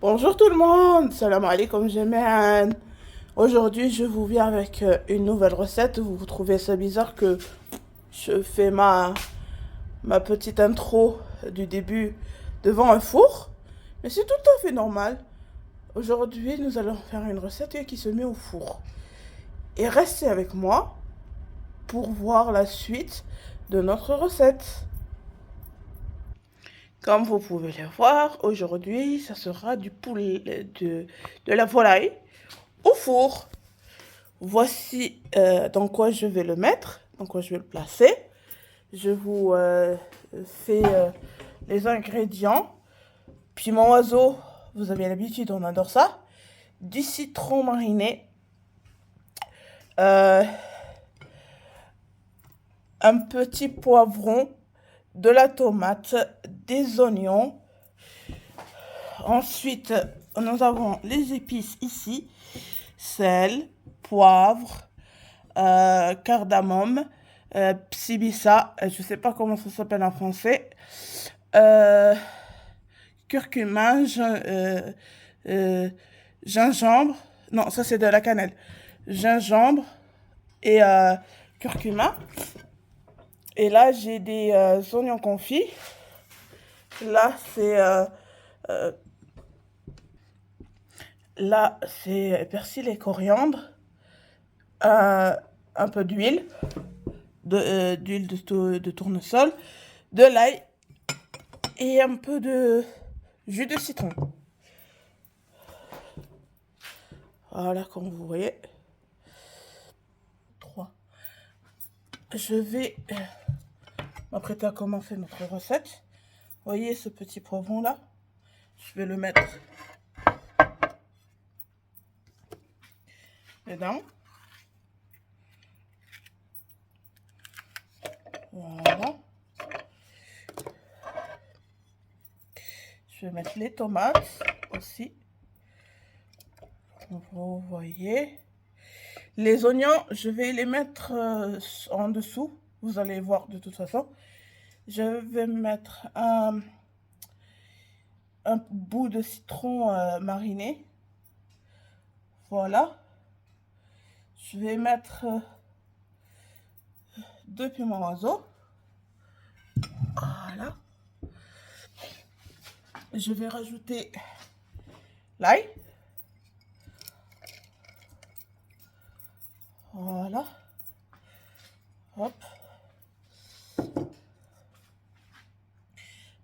Bonjour tout le monde, salam alaikum jami'an. Aujourd'hui je vous viens avec une nouvelle recette. Vous trouvez ça bizarre que je fais ma petite intro du début devant un four? Mais c'est tout à fait normal. Aujourd'hui nous allons faire une recette qui se met au four. Et restez avec moi pour voir la suite de notre recette. Comme vous pouvez le voir, aujourd'hui, ça sera du poulet, de la volaille au four. Voici dans quoi je vais le mettre, dans quoi je vais le placer. Je vous fais les ingrédients. Piment oiseau, vous avez l'habitude, on adore ça. Du citron mariné. Un petit poivron, de la tomate, des oignons. Ensuite, nous avons les épices ici. Sel, poivre, cardamome, psibissa, je ne sais pas comment ça s'appelle en français, curcuma, gingembre, non, ça c'est de la cannelle, gingembre et curcuma. Et là, j'ai des oignons confits. Là, c'est persil et coriandre. Un peu d'huile, d'huile de tournesol, de l'ail et un peu de jus de citron. Voilà, comme vous voyez. 3. Je vais m'apprêter à commencer notre recette. Vous voyez ce petit poivron là? Je vais le mettre dedans. Voilà. Je vais mettre les tomates aussi. Vous voyez. Les oignons, je vais les mettre en dessous. Vous allez voir de toute façon. Je vais mettre un bout de citron mariné. Voilà. Je vais mettre 2 piments oiseaux. Voilà. Je vais rajouter l'ail. Voilà. Hop.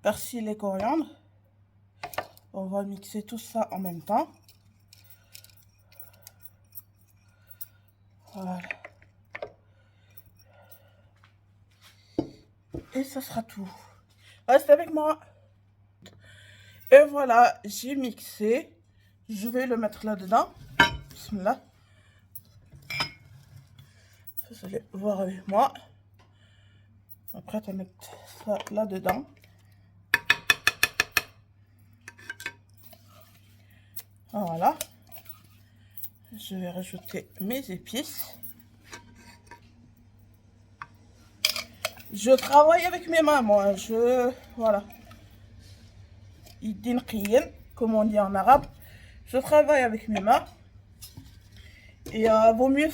Persil et coriandre. On va mixer tout ça en même temps. Voilà. Et ça sera tout. Reste avec moi. Et voilà, j'ai mixé. Je vais le mettre là-dedans. Bismillah. Vous allez voir avec moi. Après, on va mettre ça là-dedans. Voilà. Je vais rajouter mes épices. Je travaille avec mes mains, moi. Voilà. Comme on dit en arabe. Je travaille avec mes mains. Et vaut mieux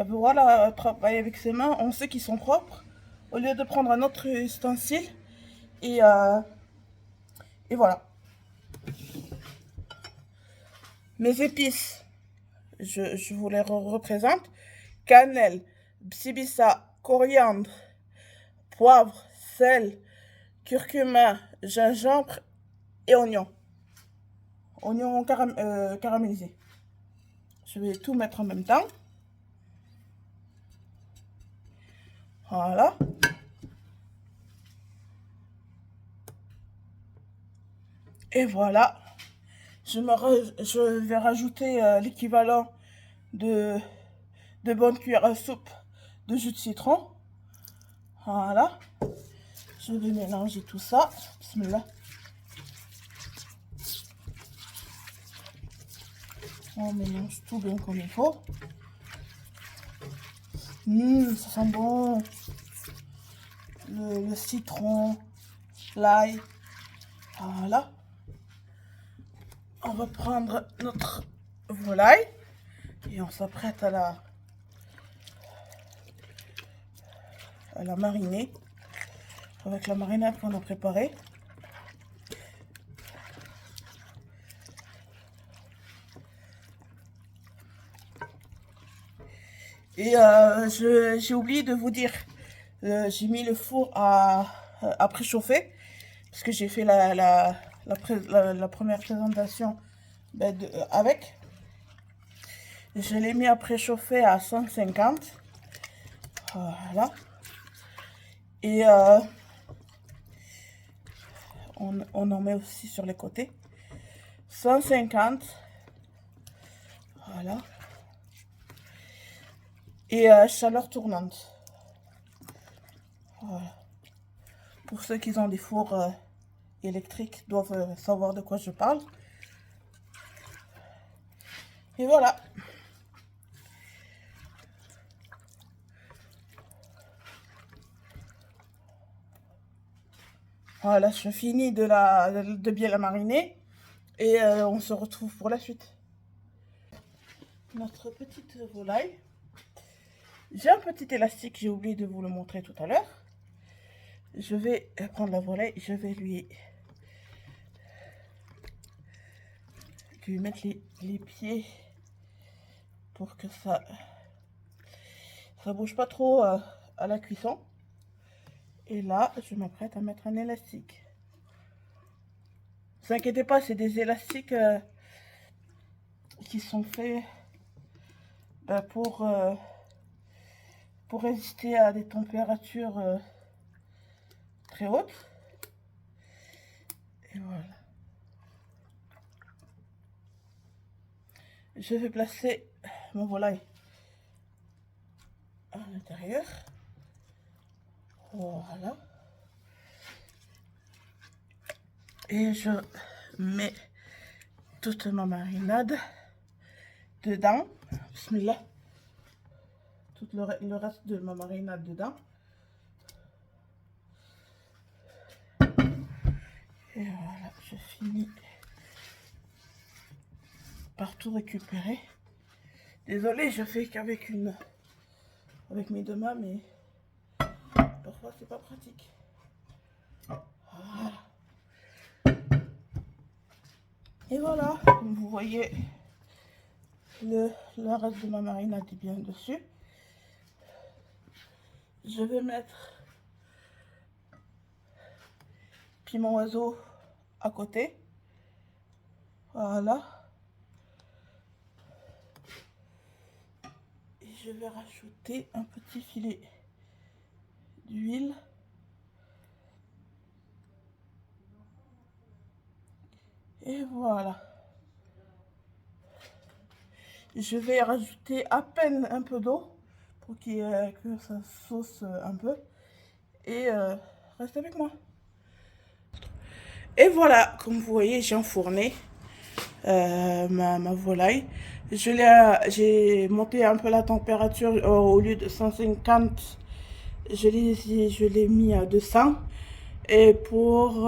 voilà, travailler avec ses mains. On sait qu'ils sont propres. Au lieu de prendre un autre ustensile. Et voilà. Mes épices, je vous les représente. Cannelle, psibissa, coriandre, poivre, sel, curcuma, gingembre et oignon. Oignon caramélisé. Je vais tout mettre en même temps. Voilà. Et voilà. Je vais rajouter l'équivalent de bonnes cuillères à soupe de jus de citron. Voilà. Je vais mélanger tout ça. Bismillah. On mélange tout bien comme il faut. Ça sent bon. Le citron, l'ail. Voilà. on va prendre notre volaille et on s'apprête à la mariner avec la marinade qu'on a préparée. Et j'ai oublié de vous dire, j'ai mis le four à préchauffer parce que j'ai fait la première présentation avec. Je l'ai mis à préchauffer à 150. Voilà. Et on en met aussi sur les côtés. 150. Voilà. Et chaleur tournante. Voilà. Pour ceux qui ont des fours électriques doivent savoir de quoi je parle. Et voilà. Voilà, je finis de bien la mariner et on se retrouve pour la suite. Notre petite volaille. J'ai un petit élastique, j'ai oublié de vous le montrer tout à l'heure. Je vais prendre la volaille, je vais lui mettre les pieds pour que ça bouge pas trop à la cuisson. Et là, je m'apprête à mettre un élastique. Ne vous inquiétez pas, c'est des élastiques qui sont faits pour résister à des températures très hautes. Et voilà. Je vais placer mon volaille à l'intérieur. Voilà. Et je mets toute ma marinade dedans. Bismillah. Tout le reste de ma marinade dedans. Et voilà, je finis par tout récupérer. Désolée, je fais qu'avec avec mes deux mains, mais parfois c'est pas pratique. Voilà. Et voilà, comme vous voyez, le reste de ma marinade est bien dessus. Je vais mettre piment oiseau à côté. Voilà. Et je vais rajouter un petit filet d'huile. Et voilà. Je vais rajouter à peine un peu d'eau pour que ça sauce un peu. Et reste avec moi. Et voilà, comme vous voyez, j'ai enfourné ma volaille. J'ai monté un peu la température au lieu de 150. Je l'ai mis à 200. Et pour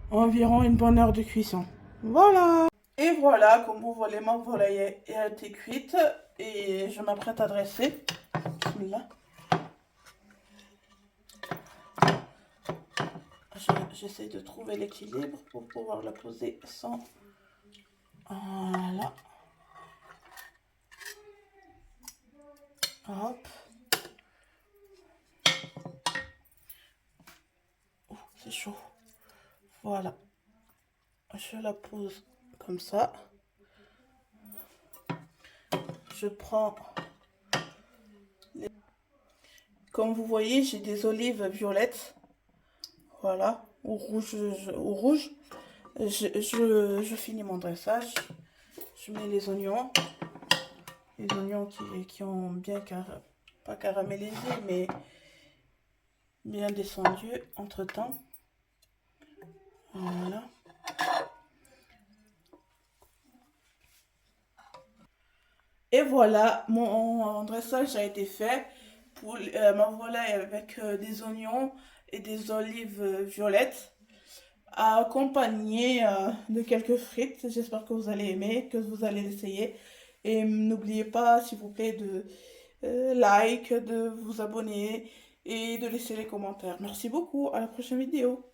environ une bonne heure de cuisson. Voilà. Et voilà, comme vous voyez, ma volaille a été cuite et je m'apprête à dresser. Bismillah. J'essaie de trouver l'équilibre pour pouvoir la poser sans... Voilà. Hop. Oh, c'est chaud. Voilà. Je la pose comme ça. Je prends... Comme vous voyez, j'ai des olives violettes. Voilà. Ou rouge. Je finis mon dressage. Je mets les oignons. Les oignons qui ont bien pas caramélisé, mais bien descendu entre temps. Voilà. Et voilà, mon dressage a été fait pour ma volaille avec des oignons et des olives violettes. accompagné de quelques frites. J'espère que vous allez aimer, que vous allez l'essayer. Et n'oubliez pas, s'il vous plaît, de like, de vous abonner et de laisser les commentaires. Merci beaucoup, à la prochaine vidéo.